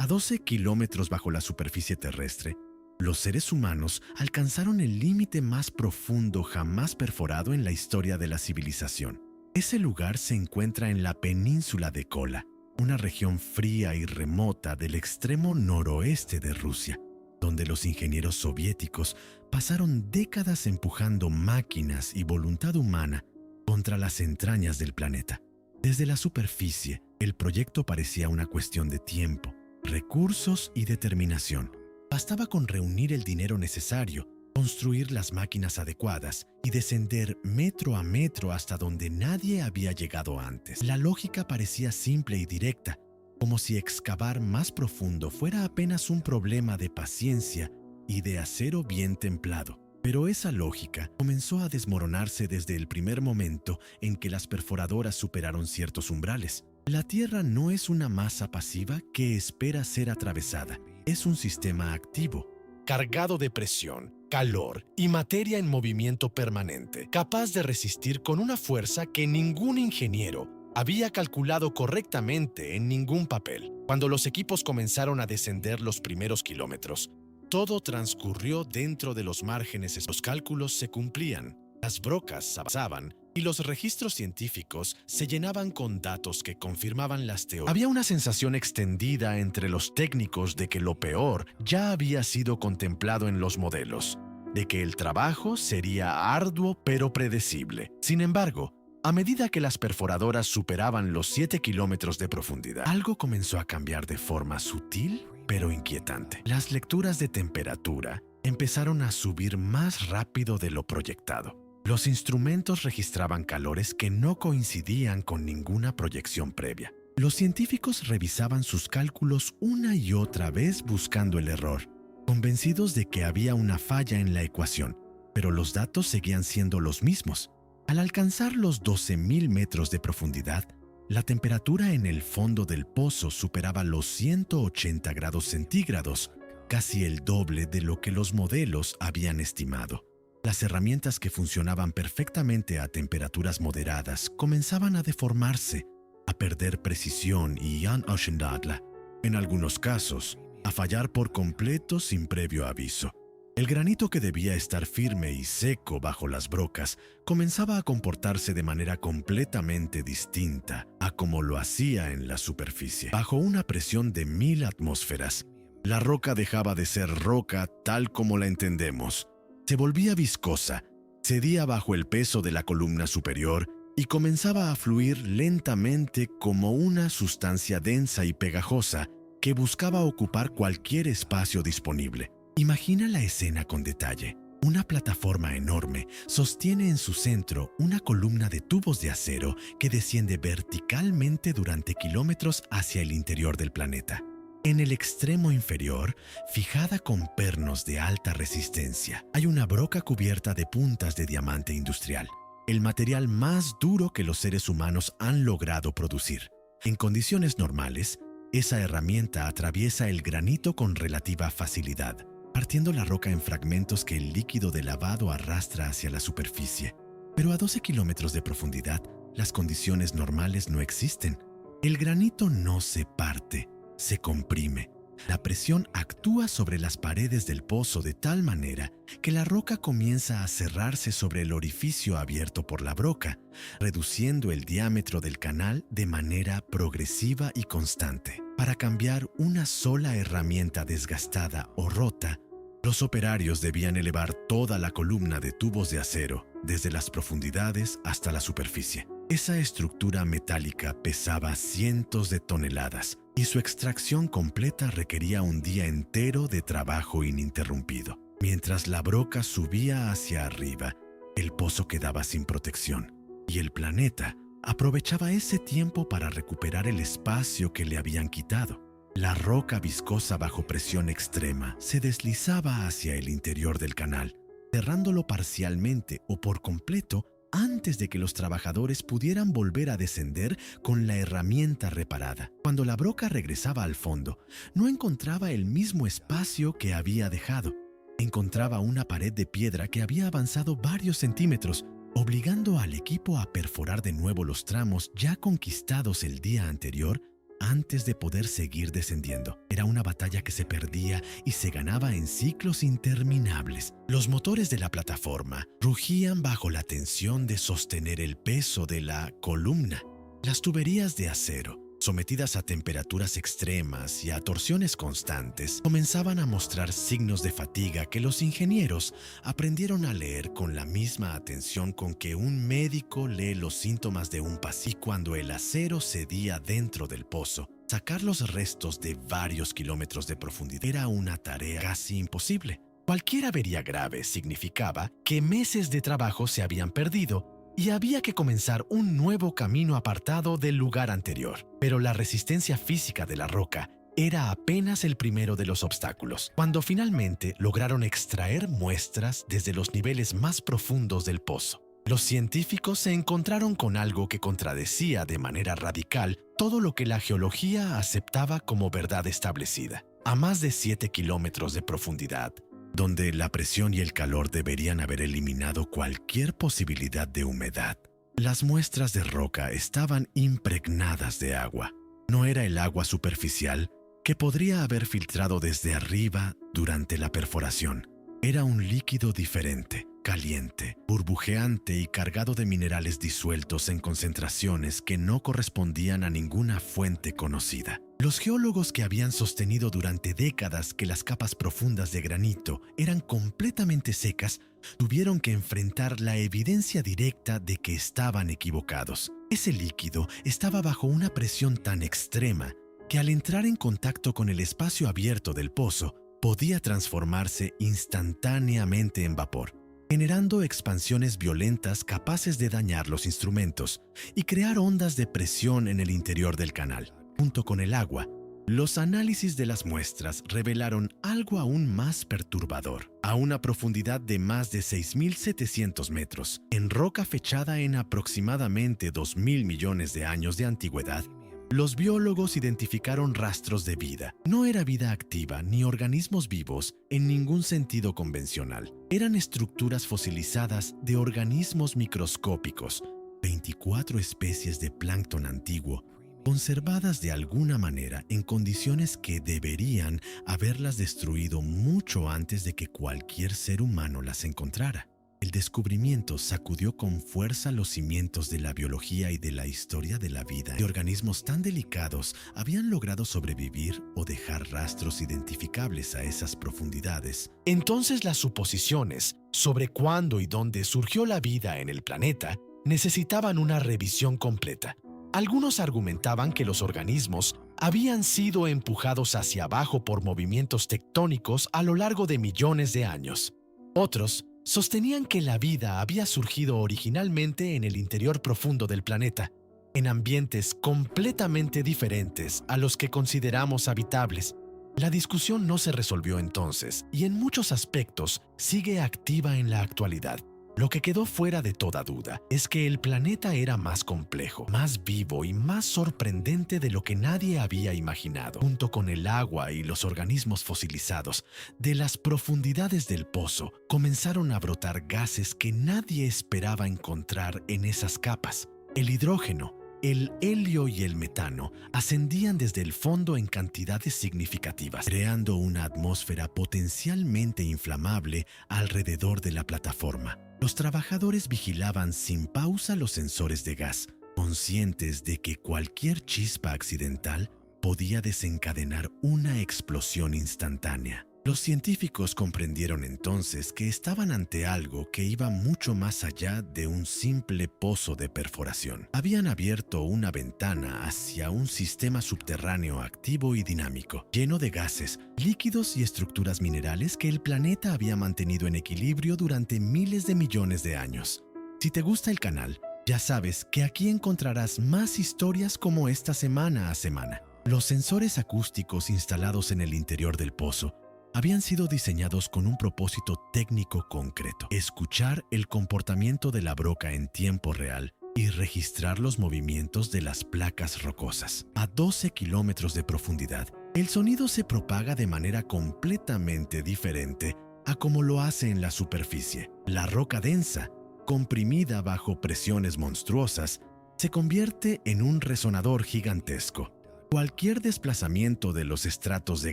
A 12 kilómetros bajo la superficie terrestre, los seres humanos alcanzaron el límite más profundo jamás perforado en la historia de la civilización. Ese lugar se encuentra en la península de Kola, una región fría y remota del extremo noroeste de Rusia, donde los ingenieros soviéticos pasaron décadas empujando máquinas y voluntad humana contra las entrañas del planeta. Desde la superficie, el proyecto parecía una cuestión de tiempo, recursos y determinación. Bastaba con reunir el dinero necesario, construir las máquinas adecuadas y descender metro a metro hasta donde nadie había llegado antes. La lógica parecía simple y directa, como si excavar más profundo fuera apenas un problema de paciencia y de acero bien templado. Pero esa lógica comenzó a desmoronarse desde el primer momento en que las perforadoras superaron ciertos umbrales. La Tierra no es una masa pasiva que espera ser atravesada. Es un sistema activo, cargado de presión, calor y materia en movimiento permanente, capaz de resistir con una fuerza que ningún ingeniero había calculado correctamente en ningún papel. Cuando los equipos comenzaron a descender los primeros kilómetros, todo transcurrió dentro de los márgenes. Los cálculos se cumplían, las brocas avanzaban y los registros científicos se llenaban con datos que confirmaban las teorías. Había una sensación extendida entre los técnicos de que lo peor ya había sido contemplado en los modelos, de que el trabajo sería arduo pero predecible. Sin embargo, a medida que las perforadoras superaban los 7 kilómetros de profundidad, algo comenzó a cambiar de forma sutil pero inquietante. Las lecturas de temperatura empezaron a subir más rápido de lo proyectado. Los instrumentos registraban calores que no coincidían con ninguna proyección previa. Los científicos revisaban sus cálculos una y otra vez buscando el error, convencidos de que había una falla en la ecuación, pero los datos seguían siendo los mismos. Al alcanzar los 12.000 metros de profundidad, la temperatura en el fondo del pozo superaba los 180 grados centígrados, casi el doble de lo que los modelos habían estimado. Las herramientas que funcionaban perfectamente a temperaturas moderadas comenzaban a deformarse, a perder precisión y en algunos casos, a fallar por completo sin previo aviso. El granito, que debía estar firme y seco bajo las brocas, comenzaba a comportarse de manera completamente distinta a como lo hacía en la superficie. Bajo una presión de 1000 atmósferas, la roca dejaba de ser roca tal como la entendemos. Se volvía viscosa, cedía bajo el peso de la columna superior y comenzaba a fluir lentamente como una sustancia densa y pegajosa que buscaba ocupar cualquier espacio disponible. Imagina la escena con detalle. Una plataforma enorme sostiene en su centro una columna de tubos de acero que desciende verticalmente durante kilómetros hacia el interior del planeta. En el extremo inferior, fijada con pernos de alta resistencia, hay una broca cubierta de puntas de diamante industrial, el material más duro que los seres humanos han logrado producir. En condiciones normales, esa herramienta atraviesa el granito con relativa facilidad, partiendo la roca en fragmentos que el líquido de lavado arrastra hacia la superficie. Pero a 12 kilómetros de profundidad, las condiciones normales no existen. El granito no se parte, se comprime. La presión actúa sobre las paredes del pozo de tal manera que la roca comienza a cerrarse sobre el orificio abierto por la broca, reduciendo el diámetro del canal de manera progresiva y constante. Para cambiar una sola herramienta desgastada o rota, los operarios debían elevar toda la columna de tubos de acero, desde las profundidades hasta la superficie. Esa estructura metálica pesaba cientos de toneladas y su extracción completa requería un día entero de trabajo ininterrumpido. Mientras la broca subía hacia arriba, el pozo quedaba sin protección y el planeta aprovechaba ese tiempo para recuperar el espacio que le habían quitado. La roca viscosa bajo presión extrema se deslizaba hacia el interior del canal, cerrándolo parcialmente o por completo antes de que los trabajadores pudieran volver a descender con la herramienta reparada. Cuando la broca regresaba al fondo, no encontraba el mismo espacio que había dejado. Encontraba una pared de piedra que había avanzado varios centímetros, obligando al equipo a perforar de nuevo los tramos ya conquistados el día anterior antes de poder seguir descendiendo. Era una batalla que se perdía y se ganaba en ciclos interminables. Los motores de la plataforma rugían bajo la tensión de sostener el peso de la columna. Las tuberías de acero, sometidas a temperaturas extremas y a torsiones constantes, comenzaban a mostrar signos de fatiga que los ingenieros aprendieron a leer con la misma atención con que un médico lee los síntomas de un paciente. Y cuando el acero cedía dentro del pozo, sacar los restos de varios kilómetros de profundidad era una tarea casi imposible. Cualquier avería grave significaba que meses de trabajo se habían perdido y había que comenzar un nuevo camino apartado del lugar anterior. Pero la resistencia física de la roca era apenas el primero de los obstáculos. Cuando finalmente lograron extraer muestras desde los niveles más profundos del pozo, los científicos se encontraron con algo que contradecía de manera radical todo lo que la geología aceptaba como verdad establecida. A más de 7 kilómetros de profundidad, donde la presión y el calor deberían haber eliminado cualquier posibilidad de humedad, las muestras de roca estaban impregnadas de agua. No era el agua superficial que podría haber filtrado desde arriba durante la perforación. Era un líquido diferente, caliente, burbujeante y cargado de minerales disueltos en concentraciones que no correspondían a ninguna fuente conocida. Los geólogos que habían sostenido durante décadas que las capas profundas de granito eran completamente secas, tuvieron que enfrentar la evidencia directa de que estaban equivocados. Ese líquido estaba bajo una presión tan extrema que al entrar en contacto con el espacio abierto del pozo, podía transformarse instantáneamente en vapor, generando expansiones violentas capaces de dañar los instrumentos y crear ondas de presión en el interior del canal. Junto con el agua, los análisis de las muestras revelaron algo aún más perturbador. A una profundidad de más de 6.700 metros, en roca fechada en aproximadamente 2.000 millones de años de antigüedad, los biólogos identificaron rastros de vida. No era vida activa ni organismos vivos en ningún sentido convencional. Eran estructuras fosilizadas de organismos microscópicos, 24 especies de plancton antiguo, conservadas de alguna manera en condiciones que deberían haberlas destruido mucho antes de que cualquier ser humano las encontrara. El descubrimiento sacudió con fuerza los cimientos de la biología y de la historia de la vida. De organismos tan delicados habían logrado sobrevivir o dejar rastros identificables a esas profundidades. Entonces las suposiciones sobre cuándo y dónde surgió la vida en el planeta necesitaban una revisión completa. Algunos argumentaban que los organismos habían sido empujados hacia abajo por movimientos tectónicos a lo largo de millones de años. Otros sostenían que la vida había surgido originalmente en el interior profundo del planeta, en ambientes completamente diferentes a los que consideramos habitables. La discusión no se resolvió entonces y en muchos aspectos sigue activa en la actualidad. Lo que quedó fuera de toda duda es que el planeta era más complejo, más vivo y más sorprendente de lo que nadie había imaginado. Junto con el agua y los organismos fosilizados, de las profundidades del pozo comenzaron a brotar gases que nadie esperaba encontrar en esas capas. El hidrógeno, el helio y el metano ascendían desde el fondo en cantidades significativas, creando una atmósfera potencialmente inflamable alrededor de la plataforma. Los trabajadores vigilaban sin pausa los sensores de gas, conscientes de que cualquier chispa accidental podía desencadenar una explosión instantánea. Los científicos comprendieron entonces que estaban ante algo que iba mucho más allá de un simple pozo de perforación. Habían abierto una ventana hacia un sistema subterráneo activo y dinámico, lleno de gases, líquidos y estructuras minerales que el planeta había mantenido en equilibrio durante miles de millones de años. Si te gusta el canal, ya sabes que aquí encontrarás más historias como esta semana a semana. Los sensores acústicos instalados en el interior del pozo habían sido diseñados con un propósito técnico concreto: escuchar el comportamiento de la broca en tiempo real y registrar los movimientos de las placas rocosas. A 12 kilómetros de profundidad, el sonido se propaga de manera completamente diferente a como lo hace en la superficie. La roca densa, comprimida bajo presiones monstruosas, se convierte en un resonador gigantesco. Cualquier desplazamiento de los estratos de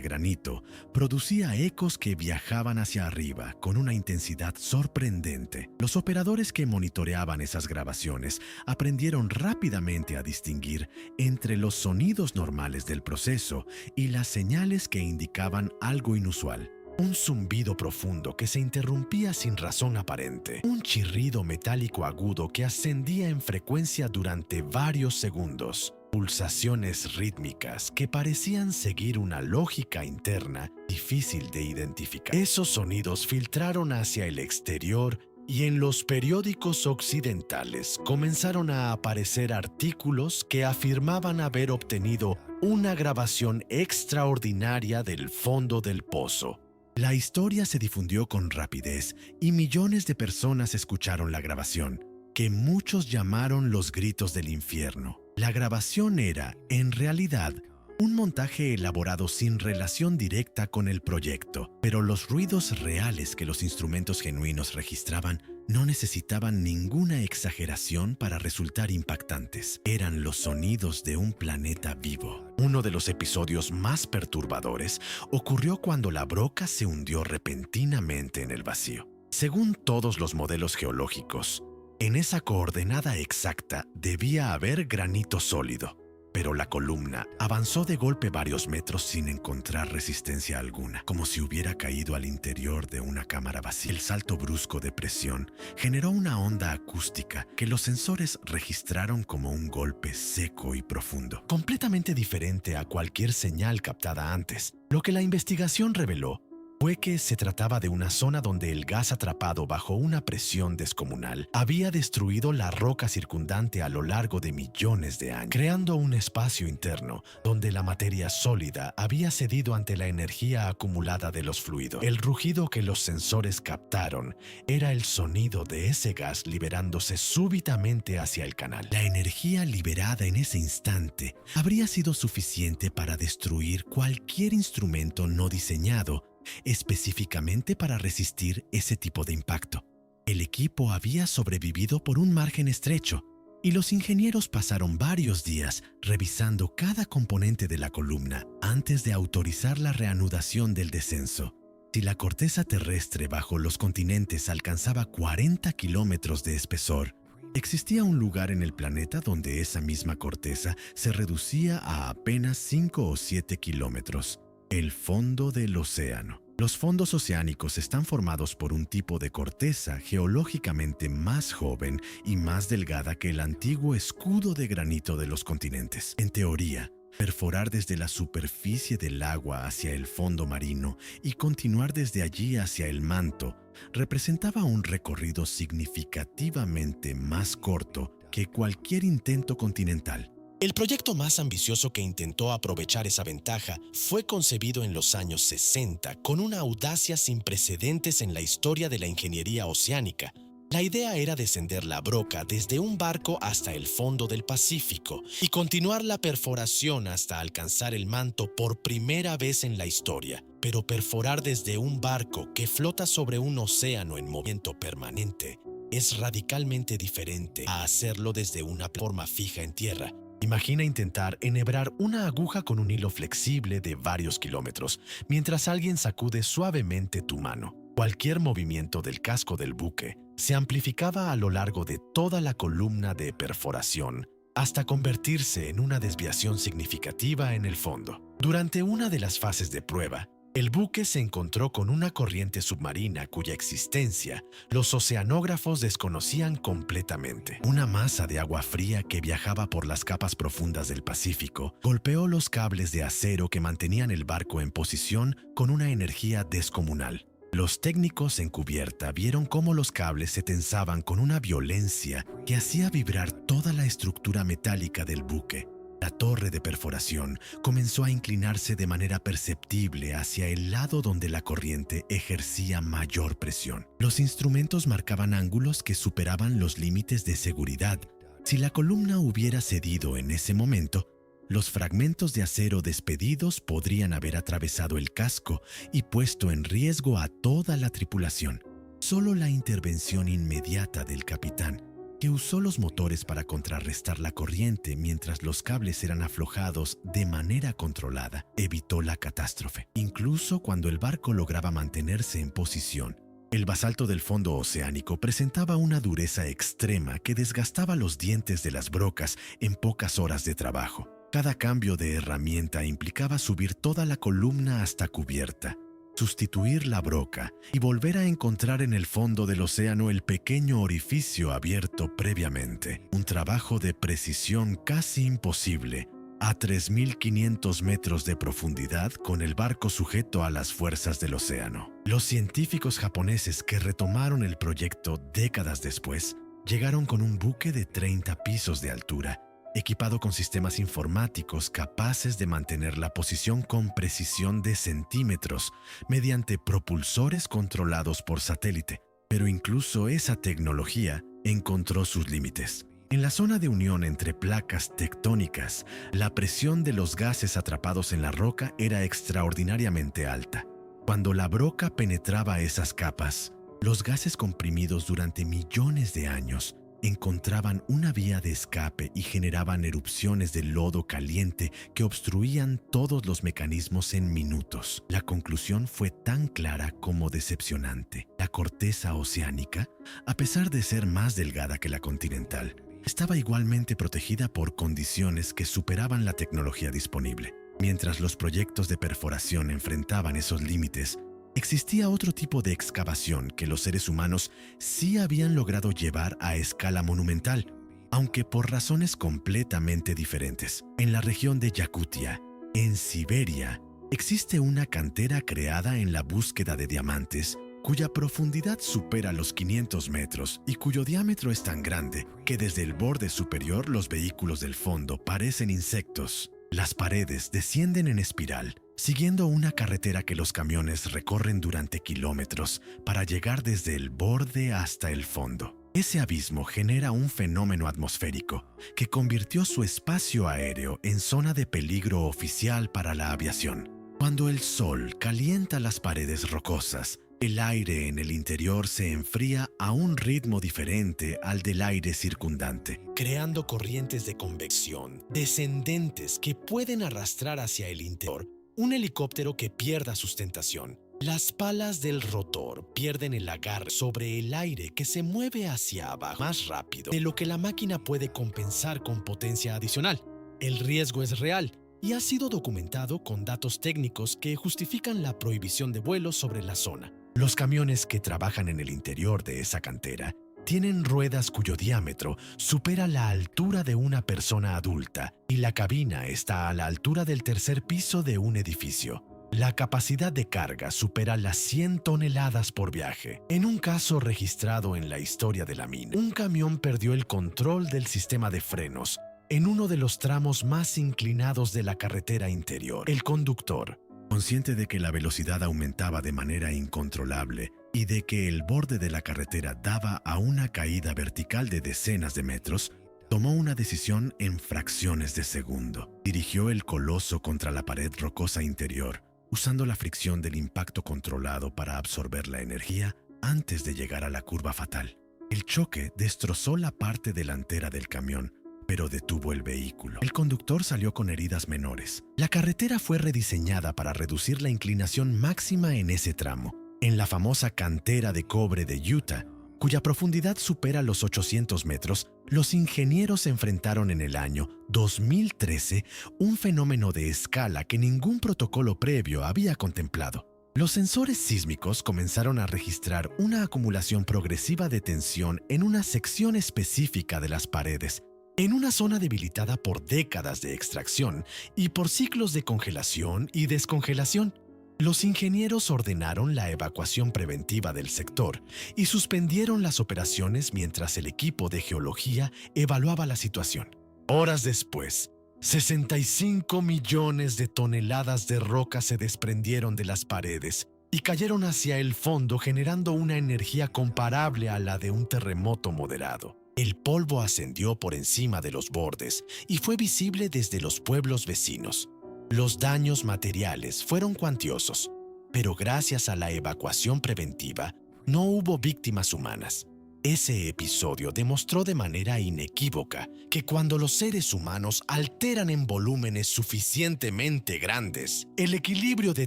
granito producía ecos que viajaban hacia arriba con una intensidad sorprendente. Los operadores que monitoreaban esas grabaciones aprendieron rápidamente a distinguir entre los sonidos normales del proceso y las señales que indicaban algo inusual. Un zumbido profundo que se interrumpía sin razón aparente. Un chirrido metálico agudo que ascendía en frecuencia durante varios segundos. Pulsaciones rítmicas que parecían seguir una lógica interna difícil de identificar. Esos sonidos filtraron hacia el exterior y en los periódicos occidentales comenzaron a aparecer artículos que afirmaban haber obtenido una grabación extraordinaria del fondo del pozo. La historia se difundió con rapidez y millones de personas escucharon la grabación, que muchos llamaron los gritos del infierno. La grabación era, en realidad, un montaje elaborado sin relación directa con el proyecto, pero los ruidos reales que los instrumentos genuinos registraban no necesitaban ninguna exageración para resultar impactantes. Eran los sonidos de un planeta vivo. Uno de los episodios más perturbadores ocurrió cuando la broca se hundió repentinamente en el vacío. Según todos los modelos geológicos, en esa coordenada exacta debía haber granito sólido, pero la columna avanzó de golpe varios metros sin encontrar resistencia alguna, como si hubiera caído al interior de una cámara vacía. El salto brusco de presión generó una onda acústica que los sensores registraron como un golpe seco y profundo, completamente diferente a cualquier señal captada antes. Lo que la investigación reveló fue que se trataba de una zona donde el gas atrapado bajo una presión descomunal había destruido la roca circundante a lo largo de millones de años, creando un espacio interno donde la materia sólida había cedido ante la energía acumulada de los fluidos. El rugido que los sensores captaron era el sonido de ese gas liberándose súbitamente hacia el canal. La energía liberada en ese instante habría sido suficiente para destruir cualquier instrumento no diseñado específicamente para resistir ese tipo de impacto. El equipo había sobrevivido por un margen estrecho y los ingenieros pasaron varios días revisando cada componente de la columna antes de autorizar la reanudación del descenso. Si la corteza terrestre bajo los continentes alcanzaba 40 kilómetros de espesor, existía un lugar en el planeta donde esa misma corteza se reducía a apenas 5 o 7 kilómetros. El fondo del océano. Los fondos oceánicos están formados por un tipo de corteza geológicamente más joven y más delgada que el antiguo escudo de granito de los continentes. En teoría, perforar desde la superficie del agua hacia el fondo marino y continuar desde allí hacia el manto representaba un recorrido significativamente más corto que cualquier intento continental. El proyecto más ambicioso que intentó aprovechar esa ventaja fue concebido en los años 60 con una audacia sin precedentes en la historia de la ingeniería oceánica. La idea era descender la broca desde un barco hasta el fondo del Pacífico y continuar la perforación hasta alcanzar el manto por primera vez en la historia. Pero perforar desde un barco que flota sobre un océano en movimiento permanente es radicalmente diferente a hacerlo desde una plataforma fija en tierra. Imagina intentar enhebrar una aguja con un hilo flexible de varios kilómetros, mientras alguien sacude suavemente tu mano. Cualquier movimiento del casco del buque se amplificaba a lo largo de toda la columna de perforación, hasta convertirse en una desviación significativa en el fondo. Durante una de las fases de prueba, el buque se encontró con una corriente submarina cuya existencia los oceanógrafos desconocían completamente. Una masa de agua fría que viajaba por las capas profundas del Pacífico golpeó los cables de acero que mantenían el barco en posición con una energía descomunal. Los técnicos en cubierta vieron cómo los cables se tensaban con una violencia que hacía vibrar toda la estructura metálica del buque. La torre de perforación comenzó a inclinarse de manera perceptible hacia el lado donde la corriente ejercía mayor presión. Los instrumentos marcaban ángulos que superaban los límites de seguridad. Si la columna hubiera cedido en ese momento, los fragmentos de acero despedidos podrían haber atravesado el casco y puesto en riesgo a toda la tripulación. Solo la intervención inmediata del capitán, que usó los motores para contrarrestar la corriente mientras los cables eran aflojados de manera controlada, evitó la catástrofe. Incluso cuando el barco lograba mantenerse en posición, el basalto del fondo oceánico presentaba una dureza extrema que desgastaba los dientes de las brocas en pocas horas de trabajo. Cada cambio de herramienta implicaba subir toda la columna hasta cubierta, sustituir la broca y volver a encontrar en el fondo del océano el pequeño orificio abierto previamente. Un trabajo de precisión casi imposible a 3.500 metros de profundidad con el barco sujeto a las fuerzas del océano. Los científicos japoneses que retomaron el proyecto décadas después llegaron con un buque de 30 pisos de altura, equipado con sistemas informáticos capaces de mantener la posición con precisión de centímetros mediante propulsores controlados por satélite. Pero incluso esa tecnología encontró sus límites. En la zona de unión entre placas tectónicas, la presión de los gases atrapados en la roca era extraordinariamente alta. Cuando la broca penetraba esas capas, los gases comprimidos durante millones de años encontraban una vía de escape y generaban erupciones de lodo caliente que obstruían todos los mecanismos en minutos. La conclusión fue tan clara como decepcionante. La corteza oceánica, a pesar de ser más delgada que la continental, estaba igualmente protegida por condiciones que superaban la tecnología disponible. Mientras los proyectos de perforación enfrentaban esos límites, existía otro tipo de excavación que los seres humanos sí habían logrado llevar a escala monumental, aunque por razones completamente diferentes. En la región de Yakutia, en Siberia, existe una cantera creada en la búsqueda de diamantes cuya profundidad supera los 500 metros y cuyo diámetro es tan grande que desde el borde superior los vehículos del fondo parecen insectos. Las paredes descienden en espiral, siguiendo una carretera que los camiones recorren durante kilómetros para llegar desde el borde hasta el fondo. Ese abismo genera un fenómeno atmosférico que convirtió su espacio aéreo en zona de peligro oficial para la aviación. Cuando el sol calienta las paredes rocosas, el aire en el interior se enfría a un ritmo diferente al del aire circundante, creando corrientes de convección descendentes que pueden arrastrar hacia el interior un helicóptero que pierda sustentación. Las palas del rotor pierden el agarre sobre el aire que se mueve hacia abajo más rápido de lo que la máquina puede compensar con potencia adicional. El riesgo es real y ha sido documentado con datos técnicos que justifican la prohibición de vuelos sobre la zona. Los camiones que trabajan en el interior de esa cantera tienen ruedas cuyo diámetro supera la altura de una persona adulta y la cabina está a la altura del tercer piso de un edificio. La capacidad de carga supera las 100 toneladas por viaje. En un caso registrado en la historia de la mina, un camión perdió el control del sistema de frenos en uno de los tramos más inclinados de la carretera interior. El conductor, consciente de que la velocidad aumentaba de manera incontrolable y de que el borde de la carretera daba a una caída vertical de decenas de metros, tomó una decisión en fracciones de segundo. Dirigió el coloso contra la pared rocosa interior, usando la fricción del impacto controlado para absorber la energía antes de llegar a la curva fatal. El choque destrozó la parte delantera del camión, pero detuvo el vehículo. El conductor salió con heridas menores. La carretera fue rediseñada para reducir la inclinación máxima en ese tramo. En la famosa cantera de cobre de Utah, cuya profundidad supera los 800 metros, los ingenieros enfrentaron en el año 2013 un fenómeno de escala que ningún protocolo previo había contemplado. Los sensores sísmicos comenzaron a registrar una acumulación progresiva de tensión en una sección específica de las paredes, en una zona debilitada por décadas de extracción y por ciclos de congelación y descongelación. Los ingenieros ordenaron la evacuación preventiva del sector y suspendieron las operaciones mientras el equipo de geología evaluaba la situación. Horas después, 65 millones de toneladas de roca se desprendieron de las paredes y cayeron hacia el fondo, generando una energía comparable a la de un terremoto moderado. El polvo ascendió por encima de los bordes y fue visible desde los pueblos vecinos. Los daños materiales fueron cuantiosos, pero gracias a la evacuación preventiva, no hubo víctimas humanas. Ese episodio demostró de manera inequívoca que cuando los seres humanos alteran en volúmenes suficientemente grandes, el equilibrio de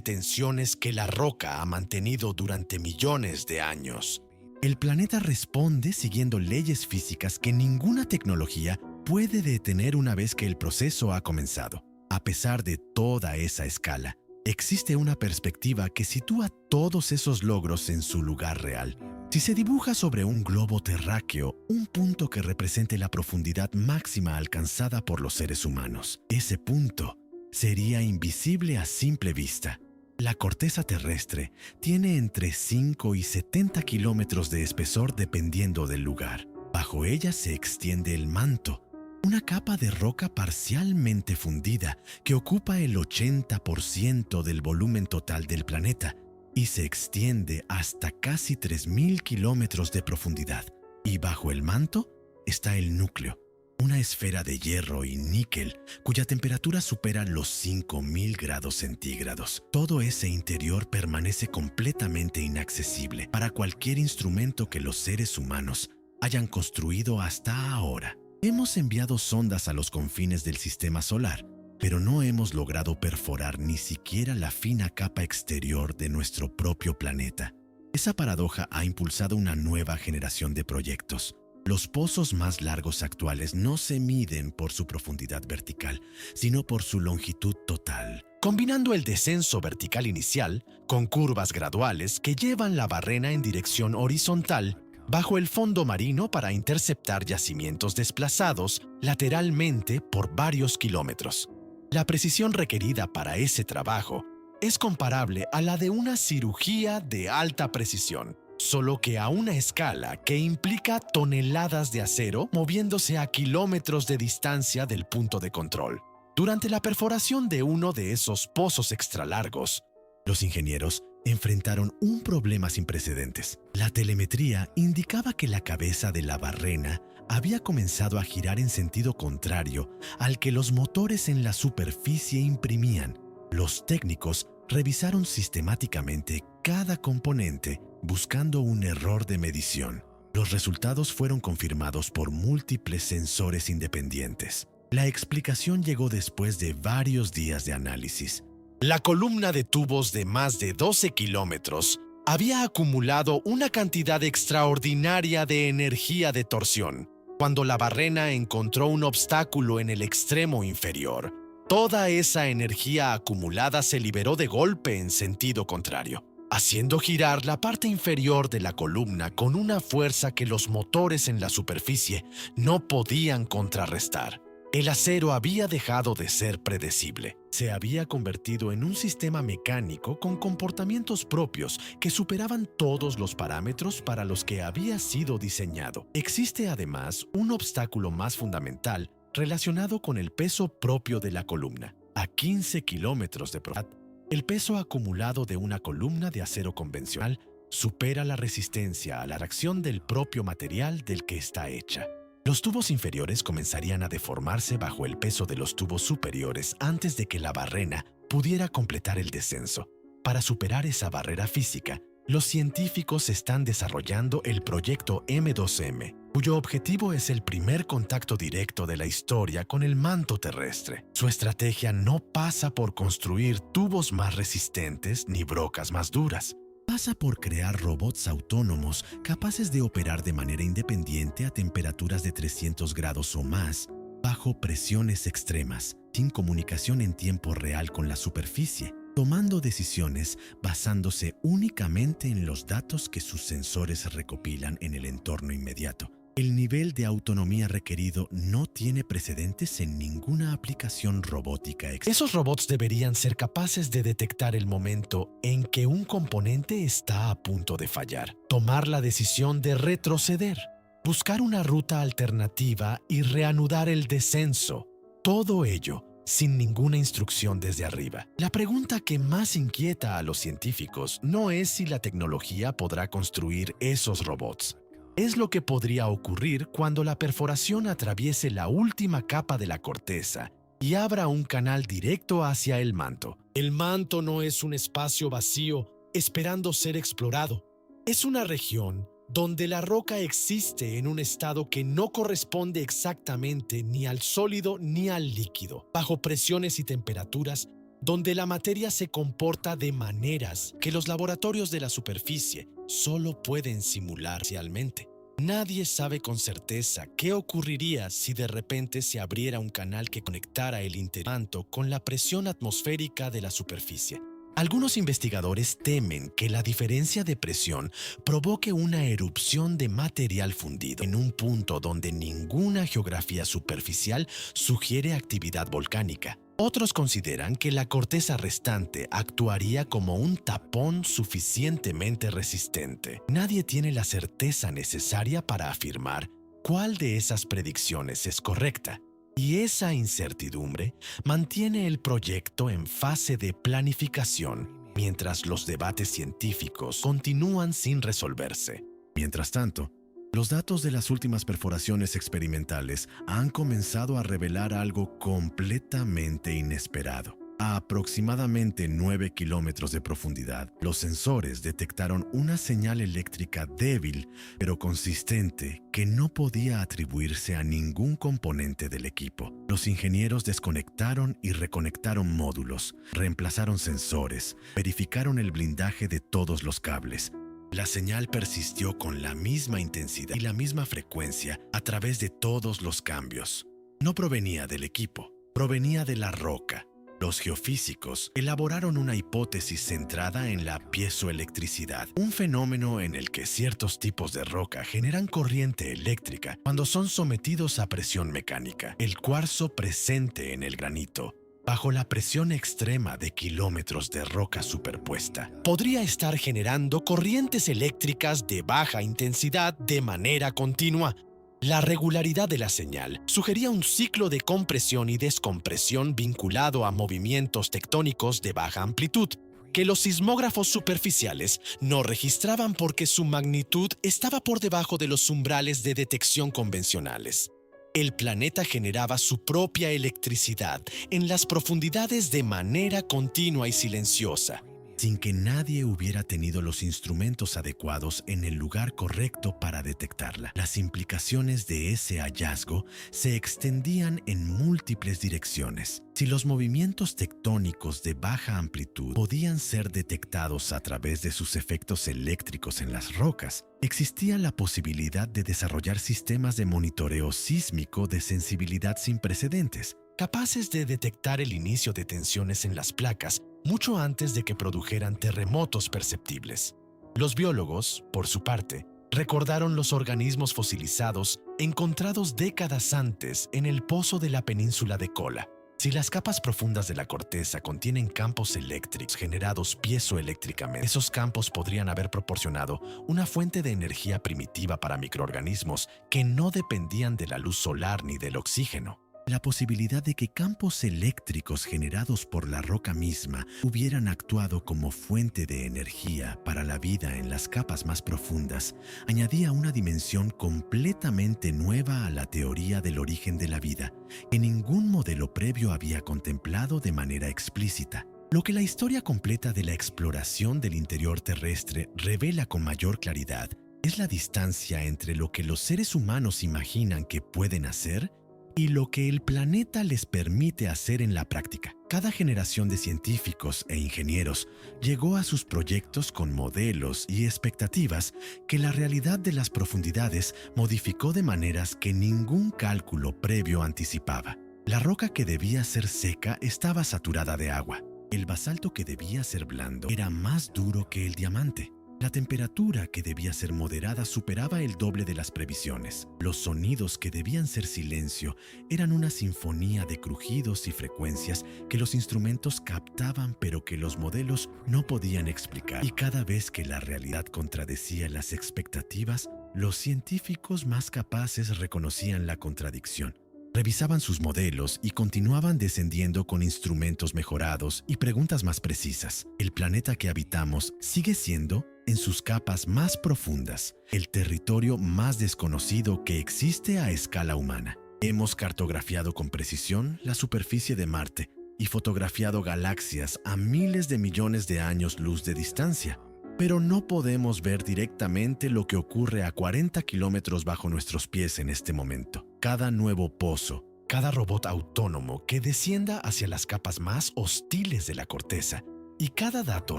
tensiones que la roca ha mantenido durante millones de años, el planeta responde siguiendo leyes físicas que ninguna tecnología puede detener una vez que el proceso ha comenzado. A pesar de toda esa escala, existe una perspectiva que sitúa todos esos logros en su lugar real. Si se dibuja sobre un globo terráqueo un punto que represente la profundidad máxima alcanzada por los seres humanos, ese punto sería invisible a simple vista. La corteza terrestre tiene entre 5 y 70 kilómetros de espesor dependiendo del lugar. Bajo ella se extiende el manto, una capa de roca parcialmente fundida que ocupa el 80% del volumen total del planeta y se extiende hasta casi 3.000 kilómetros de profundidad. Y bajo el manto está el núcleo, una esfera de hierro y níquel cuya temperatura supera los 5.000 grados centígrados. Todo ese interior permanece completamente inaccesible para cualquier instrumento que los seres humanos hayan construido hasta ahora. Hemos enviado sondas a los confines del sistema solar, pero no hemos logrado perforar ni siquiera la fina capa exterior de nuestro propio planeta. Esa paradoja ha impulsado una nueva generación de proyectos. Los pozos más largos actuales no se miden por su profundidad vertical, sino por su longitud total. Combinando el descenso vertical inicial con curvas graduales que llevan la barrena en dirección horizontal bajo el fondo marino para interceptar yacimientos desplazados lateralmente por varios kilómetros. La precisión requerida para ese trabajo es comparable a la de una cirugía de alta precisión, solo que a una escala que implica toneladas de acero moviéndose a kilómetros de distancia del punto de control. Durante la perforación de uno de esos pozos extralargos, los ingenieros enfrentaron un problema sin precedentes. La telemetría indicaba que la cabeza de la barrena había comenzado a girar en sentido contrario al que los motores en la superficie imprimían. Los técnicos revisaron sistemáticamente cada componente buscando un error de medición. Los resultados fueron confirmados por múltiples sensores independientes. La explicación llegó después de varios días de análisis. La columna de tubos de más de 12 kilómetros había acumulado una cantidad extraordinaria de energía de torsión. Cuando la barrena encontró un obstáculo en el extremo inferior, toda esa energía acumulada se liberó de golpe en sentido contrario, haciendo girar la parte inferior de la columna con una fuerza que los motores en la superficie no podían contrarrestar. El acero había dejado de ser predecible. Se había convertido en un sistema mecánico con comportamientos propios que superaban todos los parámetros para los que había sido diseñado. Existe además un obstáculo más fundamental relacionado con el peso propio de la columna. A 15 kilómetros de profundidad, el peso acumulado de una columna de acero convencional supera la resistencia a la reacción del propio material del que está hecha. Los tubos inferiores comenzarían a deformarse bajo el peso de los tubos superiores antes de que la barrena pudiera completar el descenso. Para superar esa barrera física, los científicos están desarrollando el proyecto M2M, cuyo objetivo es el primer contacto directo de la historia con el manto terrestre. Su estrategia no pasa por construir tubos más resistentes ni brocas más duras. Pasa por crear robots autónomos capaces de operar de manera independiente a temperaturas de 300 grados o más, bajo presiones extremas, sin comunicación en tiempo real con la superficie, tomando decisiones basándose únicamente en los datos que sus sensores recopilan en el entorno inmediato. El nivel de autonomía requerido no tiene precedentes en ninguna aplicación robótica. Esos robots deberían ser capaces de detectar el momento en que un componente está a punto de fallar, tomar la decisión de retroceder, buscar una ruta alternativa y reanudar el descenso. Todo ello sin ninguna instrucción desde arriba. La pregunta que más inquieta a los científicos no es si la tecnología podrá construir esos robots. Es lo que podría ocurrir cuando la perforación atraviese la última capa de la corteza y abra un canal directo hacia el manto. El manto no es un espacio vacío esperando ser explorado. Es una región donde la roca existe en un estado que no corresponde exactamente ni al sólido ni al líquido, bajo presiones y temperaturas, donde la materia se comporta de maneras que los laboratorios de la superficie solo pueden simular parcialmente. Nadie sabe con certeza qué ocurriría si de repente se abriera un canal que conectara el intermanto con la presión atmosférica de la superficie. Algunos investigadores temen que la diferencia de presión provoque una erupción de material fundido en un punto donde ninguna geografía superficial sugiere actividad volcánica. Otros consideran que la corteza restante actuaría como un tapón suficientemente resistente. Nadie tiene la certeza necesaria para afirmar cuál de esas predicciones es correcta. Y esa incertidumbre mantiene el proyecto en fase de planificación, mientras los debates científicos continúan sin resolverse. Mientras tanto, los datos de las últimas perforaciones experimentales han comenzado a revelar algo completamente inesperado. A aproximadamente 9 kilómetros de profundidad, los sensores detectaron una señal eléctrica débil pero consistente que no podía atribuirse a ningún componente del equipo. Los ingenieros desconectaron y reconectaron módulos, reemplazaron sensores, verificaron el blindaje de todos los cables. La señal persistió con la misma intensidad y la misma frecuencia a través de todos los cambios. No provenía del equipo, provenía de la roca. Los geofísicos elaboraron una hipótesis centrada en la piezoelectricidad, un fenómeno en el que ciertos tipos de roca generan corriente eléctrica cuando son sometidos a presión mecánica. El cuarzo presente en el granito, bajo la presión extrema de kilómetros de roca superpuesta, podría estar generando corrientes eléctricas de baja intensidad de manera continua. La regularidad de la señal sugería un ciclo de compresión y descompresión vinculado a movimientos tectónicos de baja amplitud, que los sismógrafos superficiales no registraban porque su magnitud estaba por debajo de los umbrales de detección convencionales. El planeta generaba su propia electricidad en las profundidades de manera continua y silenciosa, sin que nadie hubiera tenido los instrumentos adecuados en el lugar correcto para detectarla. Las implicaciones de ese hallazgo se extendían en múltiples direcciones. Si los movimientos tectónicos de baja amplitud podían ser detectados a través de sus efectos eléctricos en las rocas, existía la posibilidad de desarrollar sistemas de monitoreo sísmico de sensibilidad sin precedentes, capaces de detectar el inicio de tensiones en las placas mucho antes de que produjeran terremotos perceptibles. Los biólogos, por su parte, recordaron los organismos fosilizados encontrados décadas antes en el pozo de la península de Kola. Si las capas profundas de la corteza contienen campos eléctricos generados piezoeléctricamente, esos campos podrían haber proporcionado una fuente de energía primitiva para microorganismos que no dependían de la luz solar ni del oxígeno. La posibilidad de que campos eléctricos generados por la roca misma hubieran actuado como fuente de energía para la vida en las capas más profundas añadía una dimensión completamente nueva a la teoría del origen de la vida, que ningún modelo previo había contemplado de manera explícita. Lo que la historia completa de la exploración del interior terrestre revela con mayor claridad es la distancia entre lo que los seres humanos imaginan que pueden hacer y lo que el planeta les permite hacer en la práctica. Cada generación de científicos e ingenieros llegó a sus proyectos con modelos y expectativas que la realidad de las profundidades modificó de maneras que ningún cálculo previo anticipaba. La roca que debía ser seca estaba saturada de agua. El basalto que debía ser blando era más duro que el diamante. La temperatura que debía ser moderada superaba el doble de las previsiones. Los sonidos que debían ser silencio eran una sinfonía de crujidos y frecuencias que los instrumentos captaban pero que los modelos no podían explicar. Y cada vez que la realidad contradecía las expectativas, los científicos más capaces reconocían la contradicción. Revisaban sus modelos y continuaban descendiendo con instrumentos mejorados y preguntas más precisas. El planeta que habitamos sigue siendo, en sus capas más profundas, el territorio más desconocido que existe a escala humana. Hemos cartografiado con precisión la superficie de Marte y fotografiado galaxias a miles de millones de años luz de distancia. Pero no podemos ver directamente lo que ocurre a 40 kilómetros bajo nuestros pies en este momento. Cada nuevo pozo, cada robot autónomo que descienda hacia las capas más hostiles de la corteza y cada dato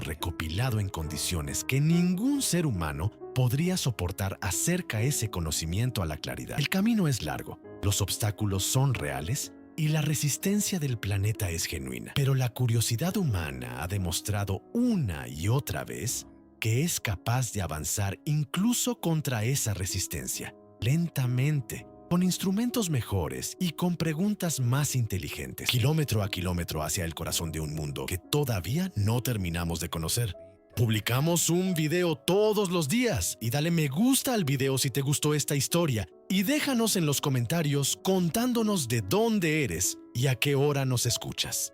recopilado en condiciones que ningún ser humano podría soportar acerca ese conocimiento a la claridad. El camino es largo, los obstáculos son reales y la resistencia del planeta es genuina. Pero la curiosidad humana ha demostrado una y otra vez que es capaz de avanzar incluso contra esa resistencia, lentamente, con instrumentos mejores y con preguntas más inteligentes, kilómetro a kilómetro hacia el corazón de un mundo que todavía no terminamos de conocer. Publicamos un video todos los días y dale me gusta al video si te gustó esta historia y déjanos en los comentarios contándonos de dónde eres y a qué hora nos escuchas.